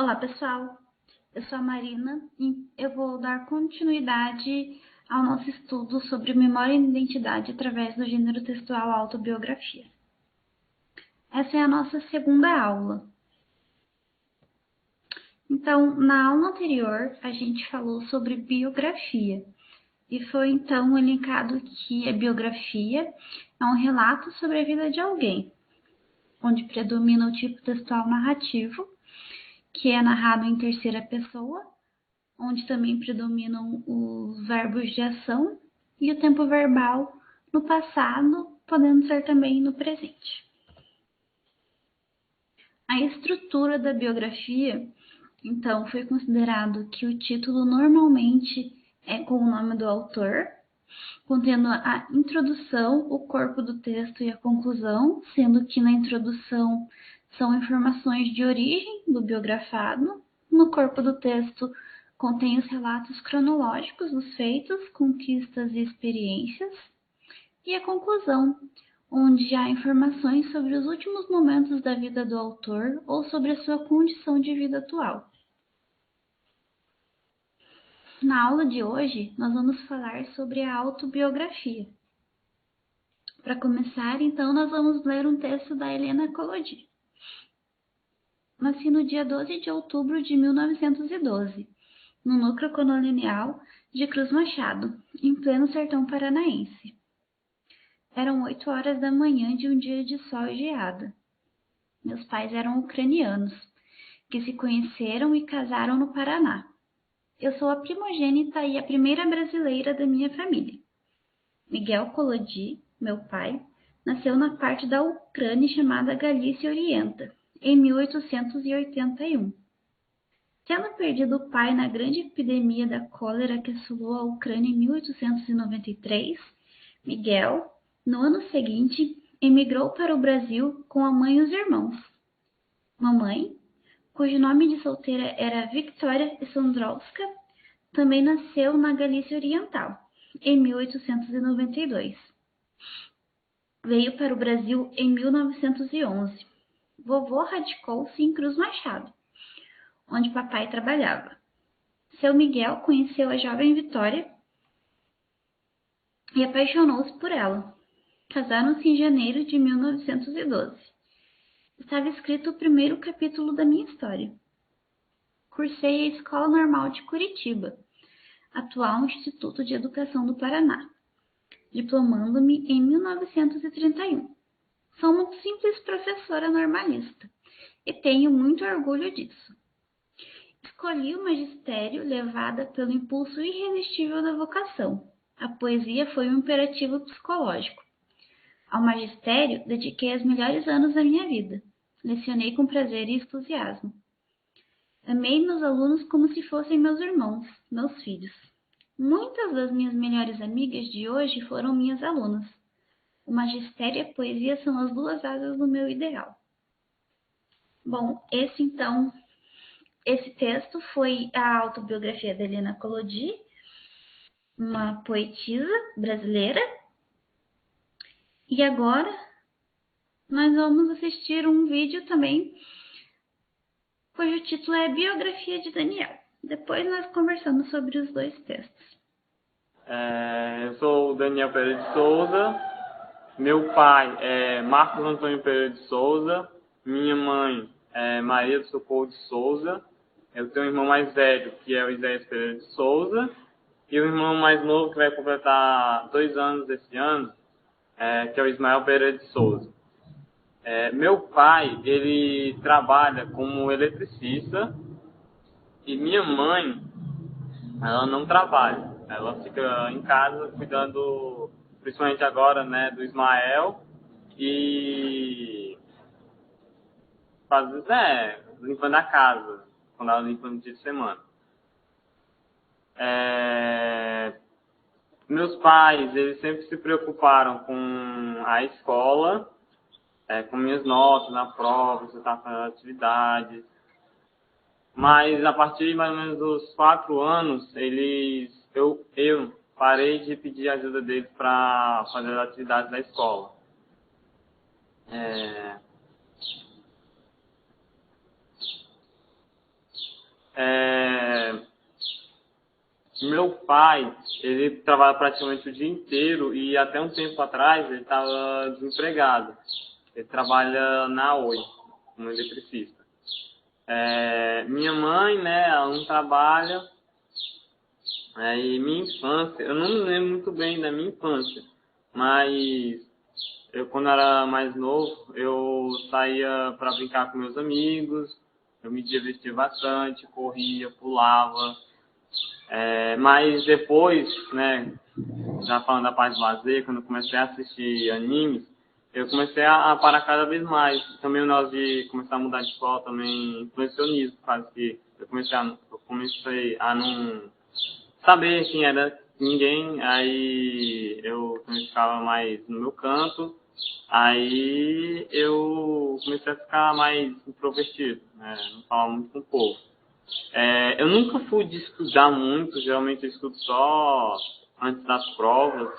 Olá, pessoal. Eu sou a Marina e eu vou dar continuidade ao nosso estudo sobre memória e identidade através do gênero textual autobiografia. Essa é a nossa segunda aula. Então, na aula anterior, a gente falou sobre biografia e foi então elencado que a biografia é um relato sobre a vida de alguém, onde predomina o tipo textual narrativo, que é narrado em terceira pessoa, onde também predominam os verbos de ação e o tempo verbal no passado, podendo ser também no presente. A estrutura da biografia, então, foi considerado que o título normalmente é com o nome do autor, contendo a introdução, o corpo do texto e a conclusão, sendo que na introdução são informações de origem do biografado, no corpo do texto contém os relatos cronológicos dos feitos, conquistas e experiências, e a conclusão, onde há informações sobre os últimos momentos da vida do autor ou sobre a sua condição de vida atual. Na aula de hoje, nós vamos falar sobre a autobiografia. Para começar, então, nós vamos ler um texto da Helena Collodi. Nasci no dia 12 de outubro de 1912, no núcleo colonial de Cruz Machado, em pleno sertão paranaense. Eram 8 horas da manhã de um dia de sol e geada. Meus pais eram ucranianos, que se conheceram e casaram no Paraná. Eu sou a primogênita e a primeira brasileira da minha família. Miguel Collodi, meu pai, nasceu na parte da Ucrânia chamada Galícia Orienta, em 1881. Tendo perdido o pai na grande epidemia da cólera que assolou a Ucrânia em 1893, Miguel, no ano seguinte, emigrou para o Brasil com a mãe e os irmãos. Mamãe, cujo nome de solteira era Victoria Sondrowska, também nasceu na Galícia Oriental, em 1892. Veio para o Brasil em 1911. Vovô radicou-se em Cruz Machado, onde papai trabalhava. Seu Miguel conheceu a jovem Vitória e apaixonou-se por ela. Casaram-se em janeiro de 1912. Estava escrito o primeiro capítulo da minha história. Cursei a Escola Normal de Curitiba, atual Instituto de Educação do Paraná, diplomando-me em 1931. Sou uma simples professora normalista e tenho muito orgulho disso. Escolhi o magistério levada pelo impulso irresistível da vocação. A poesia foi um imperativo psicológico. Ao magistério, dediquei os melhores anos da minha vida. Lecionei com prazer e entusiasmo. Amei meus alunos como se fossem meus irmãos, meus filhos. Muitas das minhas melhores amigas de hoje foram minhas alunas. O magistério e a poesia são as duas asas do meu ideal. Bom, esse texto foi a autobiografia da Helena Collodi, uma poetisa brasileira. E agora nós vamos assistir um vídeo também, cujo título é Biografia de Daniel. Depois nós conversamos sobre os dois textos. Eu sou o Daniel Pereira de Souza. Meu pai é Marcos Antônio Pereira de Souza. Minha mãe é Maria do Socorro de Souza. Eu tenho um irmão mais velho, que é o Isaías Pereira de Souza. E um irmão mais novo, que vai completar 2 anos esse ano, que é o Ismael Pereira de Souza. Meu pai, ele trabalha como eletricista. E minha mãe, ela não trabalha. Ela fica em casa cuidando, principalmente agora, né, do Ismael e limpando a casa, quando ela limpa no dia de semana. Meus pais, eles sempre se preocuparam com a escola, com minhas notas na prova, se eu estava fazendo atividades. Mas a partir de mais ou menos dos 4 anos, eu parei de pedir ajuda deles para fazer as atividades da escola. Meu pai, ele trabalha praticamente o dia inteiro e até um tempo atrás ele estava desempregado. Ele trabalha na Oi, como eletricista. Minha mãe, né, ela não trabalha. E minha infância, eu não me lembro muito bem da minha infância, mas eu, quando era mais novo, eu saía para brincar com meus amigos, eu me divertia bastante, corria, pulava. Mas depois, né, já falando da parte do lazer, quando eu comecei a assistir animes, eu comecei a parar cada vez mais. Também o negócio de começar a mudar de escola também influenciou nisso, por causa que eu comecei a não saber quem era ninguém, aí eu também ficava mais no meu canto, aí eu comecei a ficar mais introvertido, né, não falava muito com o povo. Eu nunca fui de estudar muito, geralmente eu estudo só antes das provas.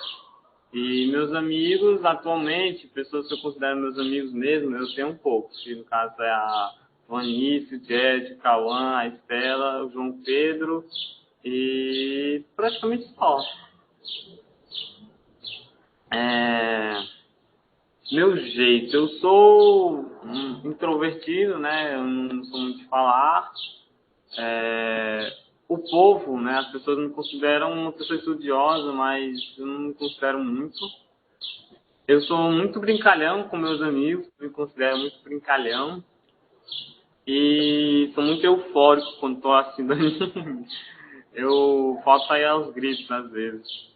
E meus amigos, atualmente, pessoas que eu considero meus amigos mesmo, eu tenho um pouco. Que no caso é a Vanice, o Jed, o Cauã, a Estela, o João Pedro e praticamente só. Meu jeito, eu sou introvertido, né? Eu não sou muito de falar. O povo, né? As pessoas me consideram uma pessoa estudiosa, mas eu não me considero muito. Eu sou muito brincalhão com meus amigos, me considero muito brincalhão. E sou muito eufórico quando estou assistindo anime. Eu posso sair aos gritos às vezes.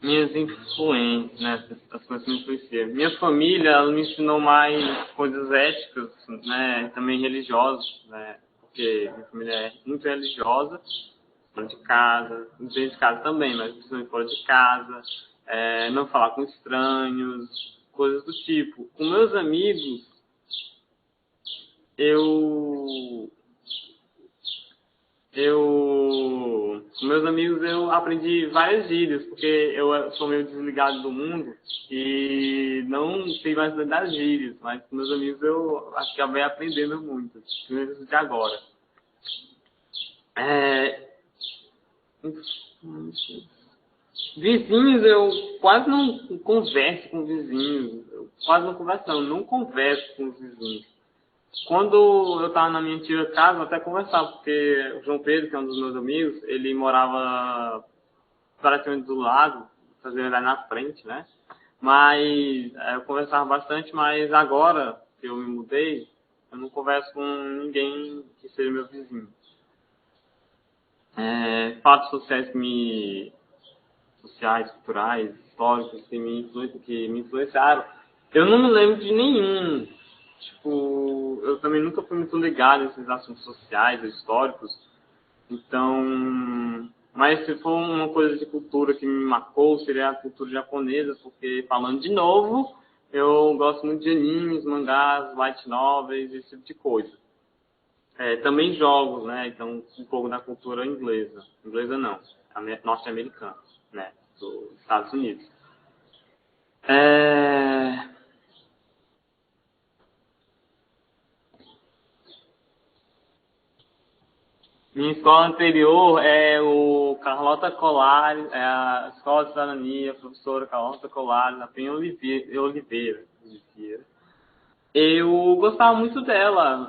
Minhas influências, né? As coisas que me influenciam. Minha família, ela me ensinou mais coisas éticas, né? Também religiosas, né? Porque minha família é muito religiosa, fora de casa, dentro de casa também, mas principalmente fora de casa. Não falar com estranhos, coisas do tipo. Com meus amigos, com meus amigos eu aprendi várias gírias, porque eu sou meio desligado do mundo e não sei mais das gírias, mas com meus amigos eu acabei aprendendo muito, principalmente de agora. Vizinhos, eu quase não converso com vizinhos, eu quase não converso, não converso com os vizinhos. Quando eu estava na minha antiga casa, eu até conversava, porque o João Pedro, que é um dos meus amigos, ele morava praticamente do lado, fazendo ali na frente, né? Mas eu conversava bastante, mas agora que eu me mudei, eu não converso com ninguém que seja meu vizinho. Fatos sociais, culturais, históricos que me influenciaram. Eu não me lembro de nenhum. Tipo, eu também nunca fui muito ligado a esses assuntos sociais, históricos. Então, mas se for uma coisa de cultura que me marcou, seria a cultura japonesa, porque, falando de novo, eu gosto muito de animes, mangás, light novels, esse tipo de coisa. Também jogos, né? Então, um pouco da cultura inglesa. Inglesa não, norte-americana, né? Dos Estados Unidos. Minha escola anterior é o Carlota Colares, é a Escola de Cidadania, professora Carlota Colares, na Penha Oliveira. Eu gostava muito dela.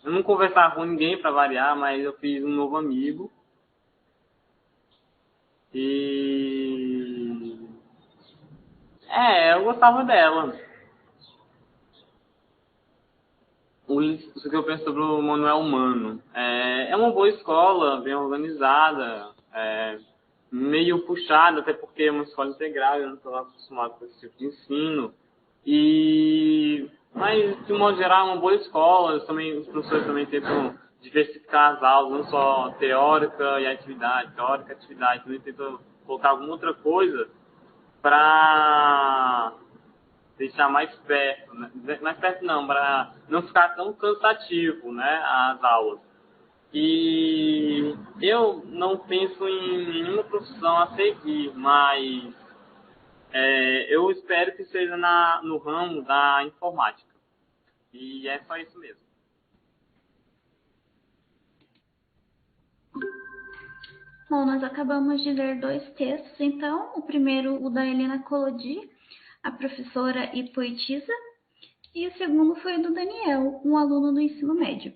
Eu não conversava com ninguém para variar, mas eu fiz um novo amigo. E eu gostava dela. O que eu penso sobre o Manuel Mano? É uma boa escola, bem organizada, meio puxada, até porque é uma escola integral, eu não estou acostumado com esse tipo de ensino. Mas, de modo geral, é uma boa escola. Os professores também tentam diversificar as aulas, não só teórica e atividade, também tentam colocar alguma outra coisa para deixar mais perto, né? Mais perto não, para não ficar tão cansativo, né, as aulas. E eu não penso em nenhuma profissão a seguir, mas eu espero que seja no ramo da informática. E é só isso mesmo. Bom, nós acabamos de ler 2 textos, então. O primeiro, o da Helena Collodi, a professora e poetisa, e o segundo foi o do Daniel, um aluno do ensino médio.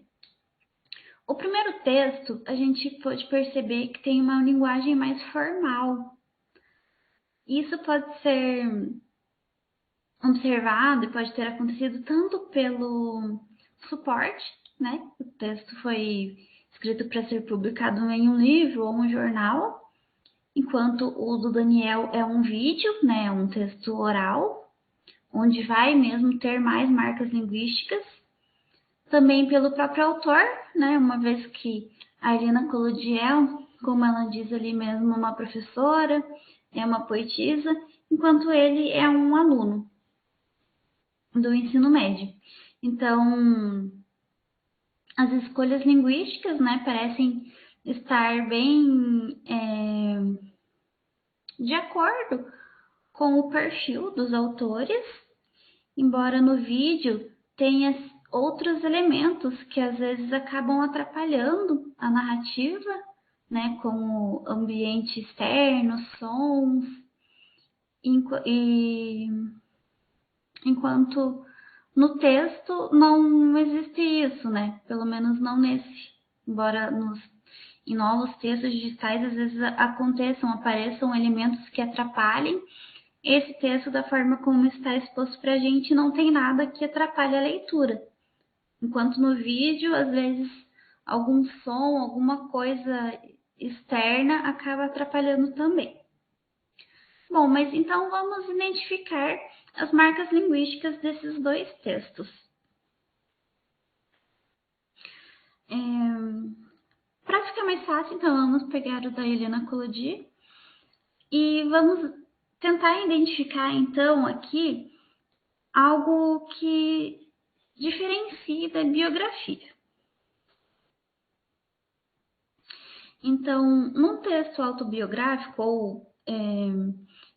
O primeiro texto, a gente pode perceber que tem uma linguagem mais formal. Isso pode ser observado e pode ter acontecido tanto pelo suporte, né? O texto foi escrito para ser publicado em um livro ou um jornal, enquanto o do Daniel é um vídeo, né? Um texto oral, onde vai mesmo ter mais marcas linguísticas. Também pelo próprio autor, né? Uma vez que a Helena Collodiel, como ela diz ali mesmo, uma professora, é uma poetisa, enquanto ele é um aluno do ensino médio. Então, as escolhas linguísticas, né, parecem estar bem de acordo com o perfil dos autores, embora no vídeo tenha outros elementos que às vezes acabam atrapalhando a narrativa, né, como ambiente externo, sons, enquanto no texto não existe isso, né? Pelo menos não nesse. Embora em novos textos digitais às vezes apareçam elementos que atrapalhem. Esse texto, da forma como está exposto para a gente, não tem nada que atrapalhe a leitura. Enquanto no vídeo, às vezes, algum som, alguma coisa externa acaba atrapalhando também. Bom, mas então vamos identificar as marcas linguísticas desses 2 textos. Para ficar mais fácil, então vamos pegar o da Helena Collodi e vamos tentar identificar então aqui algo que diferencie da biografia. Então, num texto autobiográfico, ou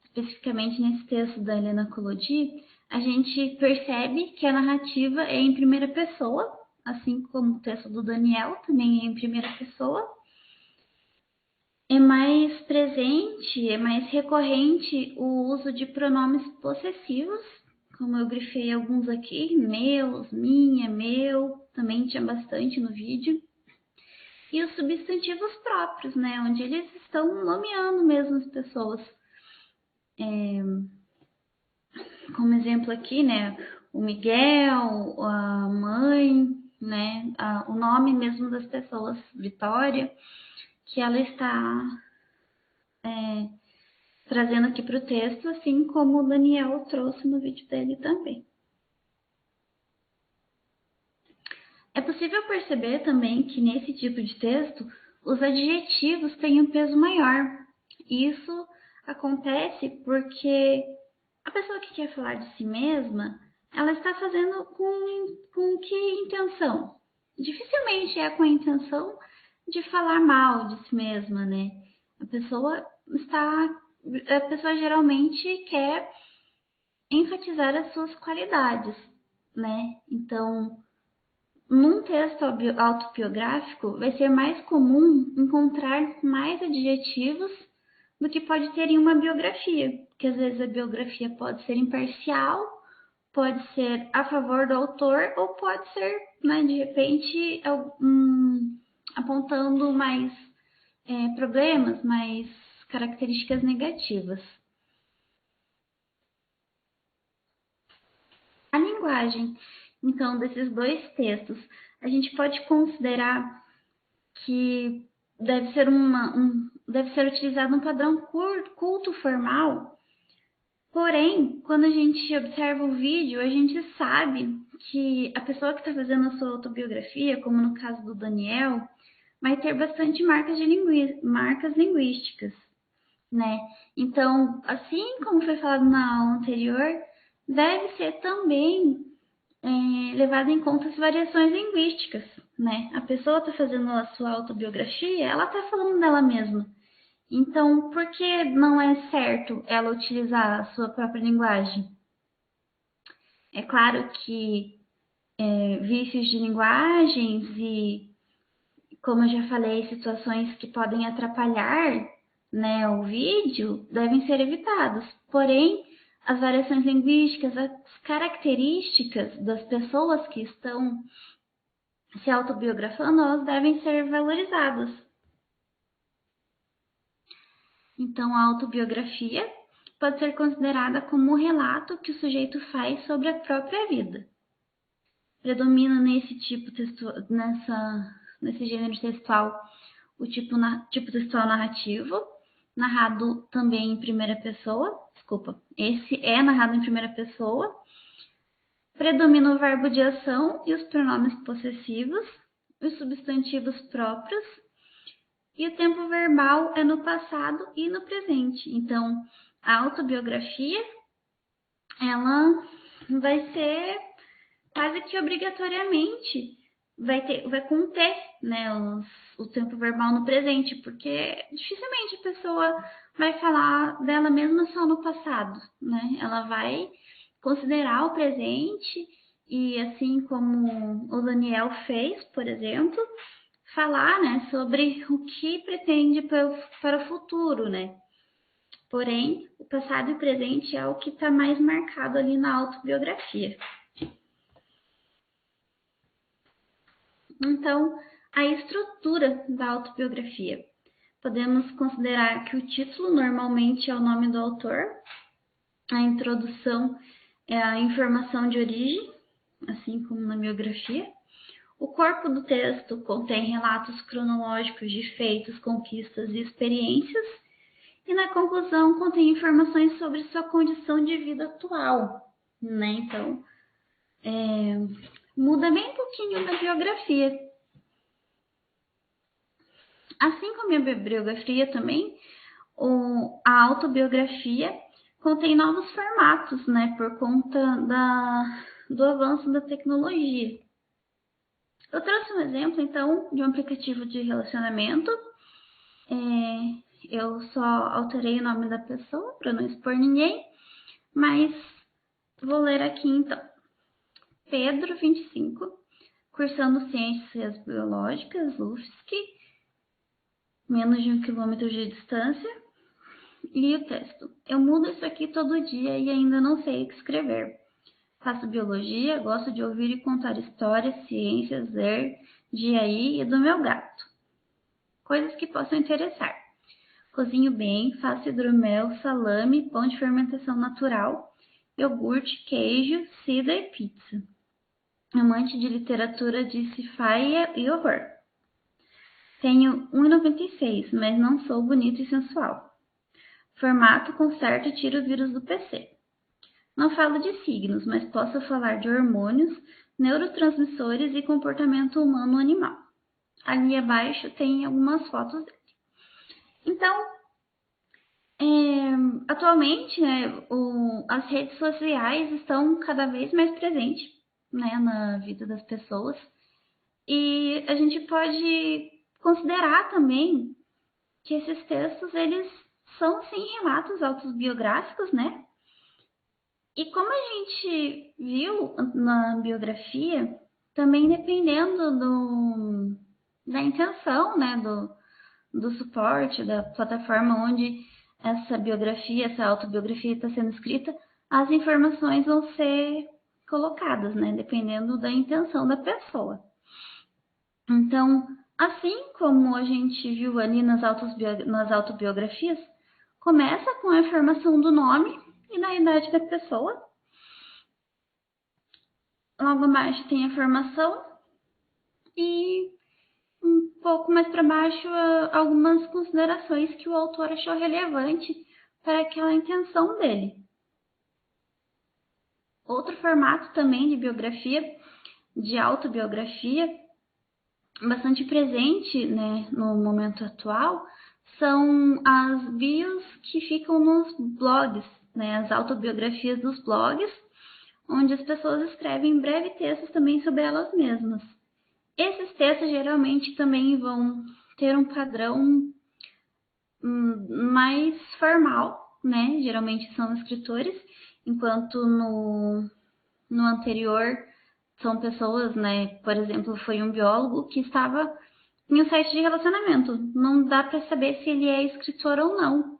especificamente nesse texto da Helena Collodi, a gente percebe que a narrativa é em primeira pessoa, assim como o texto do Daniel também é em primeira pessoa. É mais presente, é mais recorrente o uso de pronomes possessivos, como eu grifei alguns aqui, meus, minha, meu, também tinha bastante no vídeo. E os substantivos próprios, né, onde eles estão nomeando mesmo as pessoas. Como exemplo aqui, né, o Miguel, a mãe, né, o nome mesmo das pessoas, Vitória, que ela está trazendo aqui para o texto, assim como o Daniel trouxe no vídeo dele também. É possível perceber também que nesse tipo de texto, os adjetivos têm um peso maior. Isso acontece porque a pessoa que quer falar de si mesma, ela está fazendo com que intenção? Dificilmente é com a intenção de falar mal de si mesma, né? A pessoa geralmente quer enfatizar as suas qualidades, né? Então, num texto autobiográfico, vai ser mais comum encontrar mais adjetivos do que pode ter em uma biografia, porque às vezes a biografia pode ser imparcial, pode ser a favor do autor, ou pode ser, né, de repente, apontando mais problemas, mais características negativas. A linguagem, então, desses 2 textos, a gente pode considerar que deve ser utilizado um padrão culto formal. Porém, quando a gente observa o vídeo, a gente sabe que a pessoa que está fazendo a sua autobiografia, como no caso do Daniel, vai ter bastante marcas linguísticas, né? Então, assim como foi falado na aula anterior, deve ser também levado em conta as variações linguísticas, né? A pessoa está fazendo a sua autobiografia, ela está falando dela mesma. Então, por que não é certo ela utilizar a sua própria linguagem? É claro que vícios de linguagens e, como eu já falei, situações que podem atrapalhar, né, o vídeo, devem ser evitados. Porém, as variações linguísticas, as características das pessoas que estão se autobiografando, elas devem ser valorizadas. Então, a autobiografia pode ser considerada como um relato que o sujeito faz sobre a própria vida. Predomina nesse nesse gênero textual o tipo textual narrativo, narrado também em primeira pessoa. Desculpa, esse é narrado em primeira pessoa. Predomina o verbo de ação e os pronomes possessivos, os substantivos próprios, e o tempo verbal é no passado e no presente. Então, a autobiografia, ela vai ser quase que obrigatoriamente vai conter, né, o tempo verbal no presente, porque dificilmente a pessoa vai falar dela mesma só no passado, né? Ela vai considerar o presente e, assim como o Daniel fez, por exemplo, falar, né, sobre o que pretende para o futuro, né? Porém, o passado e o presente é o que está mais marcado ali na autobiografia. Então, a estrutura da autobiografia. Podemos considerar que o título normalmente é o nome do autor, a introdução é a informação de origem, assim como na biografia. O corpo do texto contém relatos cronológicos de feitos, conquistas e experiências, e na conclusão contém informações sobre sua condição de vida atual, né? Então, muda bem um pouquinho da biografia. Assim como a bibliografia também, a autobiografia contém novos formatos, né, por conta do avanço da tecnologia. Eu trouxe um exemplo, então, de um aplicativo de relacionamento. Eu só alterei o nome da pessoa para não expor ninguém, mas vou ler aqui então. Pedro, 25, cursando Ciências Biológicas, UFSC, menos de 1 quilômetro de distância. E o texto. Eu mudo isso aqui todo dia e ainda não sei o que escrever. Faço biologia, gosto de ouvir e contar histórias, ciências, ler, de aí e do meu gato. Coisas que possam interessar. Cozinho bem, faço hidromel, salame, pão de fermentação natural, iogurte, queijo, cidra e pizza. Amante de literatura de sci-fi e horror. Tenho 1,96, mas não sou bonito e sensual. Formato, conserto e tiro o vírus do PC. Não falo de signos, mas posso falar de hormônios, neurotransmissores e comportamento humano-animal. Ali abaixo tem algumas fotos dele. Então, atualmente, né, as redes sociais estão cada vez mais presentes, né, na vida das pessoas. E a gente pode considerar também que esses textos, eles são, sim, relatos autobiográficos, né? E como a gente viu na biografia, também dependendo da intenção, né, do suporte, da plataforma onde essa biografia, essa autobiografia está sendo escrita, as informações vão ser colocadas, né, dependendo da intenção da pessoa. Então, assim como a gente viu ali nas autobiografias, começa com a informação do nome e da idade da pessoa. Logo abaixo tem a formação e um pouco mais para baixo algumas considerações que o autor achou relevante para aquela intenção dele. Outro formato também de biografia, de autobiografia, bastante presente, né, no momento atual, são as bios que ficam nos blogs, né, as autobiografias dos blogs, onde as pessoas escrevem breves textos também sobre elas mesmas. Esses textos geralmente também vão ter um padrão mais formal, né? Geralmente são escritores, enquanto no anterior são pessoas, né? Por exemplo, foi um biólogo que estava em um site de relacionamento. Não dá para saber se ele é escritor ou não.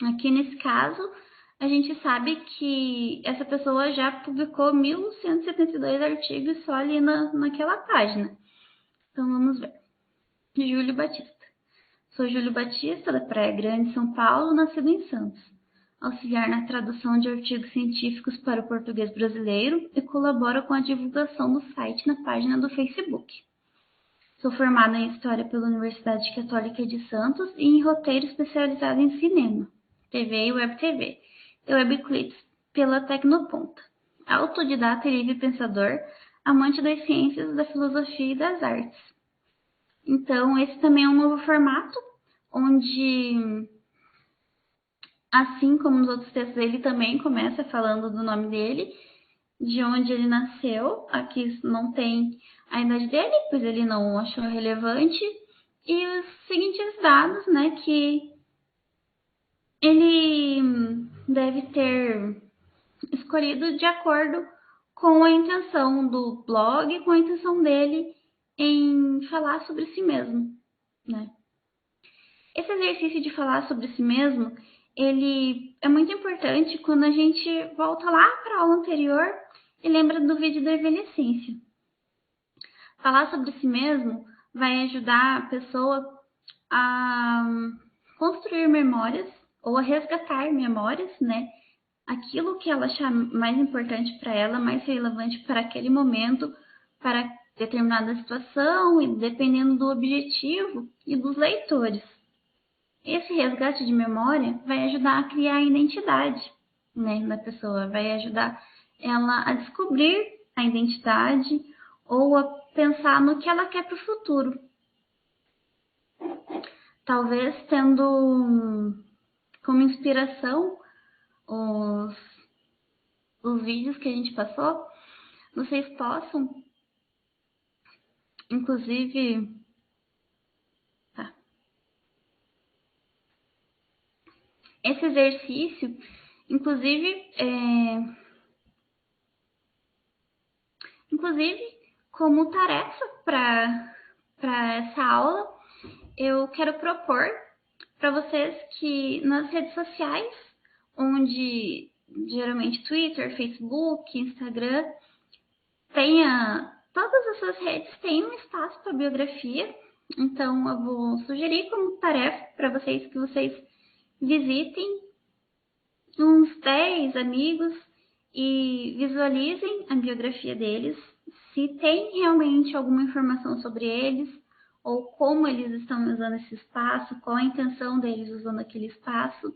Aqui nesse caso, a gente sabe que essa pessoa já publicou 1.172 artigos só ali naquela página. Então vamos ver. Júlio Batista. Sou Júlio Batista, da Praia Grande, São Paulo, nascido em Santos. Auxiliar na tradução de artigos científicos para o português brasileiro e colabora com a divulgação do site na página do Facebook. Sou formada em História pela Universidade Católica de Santos e em roteiro especializado em cinema, TV e Web TV, e Webclips pela Tecnoponta. Autodidata e livre pensador, amante das ciências, da filosofia e das artes. Então, esse também é um novo formato, onde, assim como nos outros textos, ele também começa falando do nome dele, de onde ele nasceu. Aqui não tem a idade dele, pois ele não achou relevante. E os seguintes dados, né, que ele deve ter escolhido de acordo com a intenção do blog, com a intenção dele em falar sobre si mesmo, né? Esse exercício de falar sobre si mesmo, ele é muito importante quando a gente volta lá para a aula anterior e lembra do vídeo da envelhecência. Falar sobre si mesmo vai ajudar a pessoa a construir memórias ou a resgatar memórias, né? Aquilo que ela achar mais importante para ela, mais relevante para aquele momento, para determinada situação e dependendo do objetivo e dos leitores. Esse resgate de memória vai ajudar a criar a identidade, né, da pessoa, vai ajudar ela a descobrir a identidade ou a pensar no que ela quer para o futuro. Talvez tendo como inspiração os vídeos que a gente passou, vocês possam, inclusive, esse exercício, inclusive como tarefa para essa aula, eu quero propor para vocês que nas redes sociais, onde geralmente Twitter, Facebook, Instagram, todas essas redes têm um espaço para biografia. Então eu vou sugerir como tarefa para vocês que vocês visitem uns 10 amigos e visualizem a biografia deles, se tem realmente alguma informação sobre eles, ou como eles estão usando esse espaço, qual a intenção deles usando aquele espaço,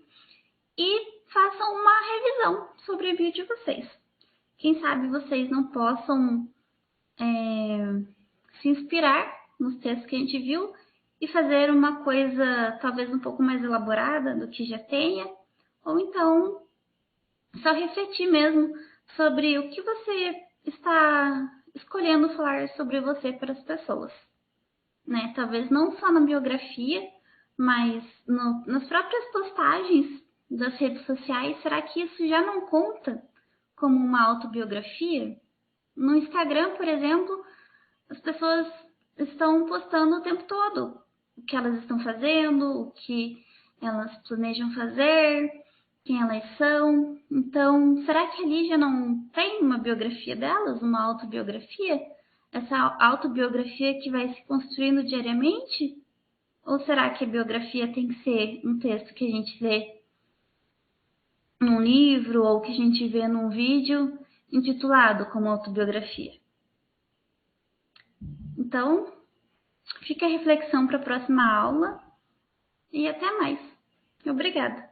e façam uma revisão sobre a bio de vocês. Quem sabe vocês não possam se inspirar nos textos que a gente viu e fazer uma coisa talvez um pouco mais elaborada do que já tenha, ou então só refletir mesmo sobre o que você está escolhendo falar sobre você para as pessoas, né? Talvez não só na biografia, mas nas próprias postagens das redes sociais. Será que isso já não conta como uma autobiografia? No Instagram, por exemplo, as pessoas estão postando o tempo todo o que elas estão fazendo, o que elas planejam fazer, quem elas são. Então, será que ali já não tem uma biografia delas, uma autobiografia? Essa autobiografia que vai se construindo diariamente? Ou será que a biografia tem que ser um texto que a gente lê num livro ou que a gente vê num vídeo intitulado como autobiografia? Então, fica a reflexão para a próxima aula e até mais. Obrigada!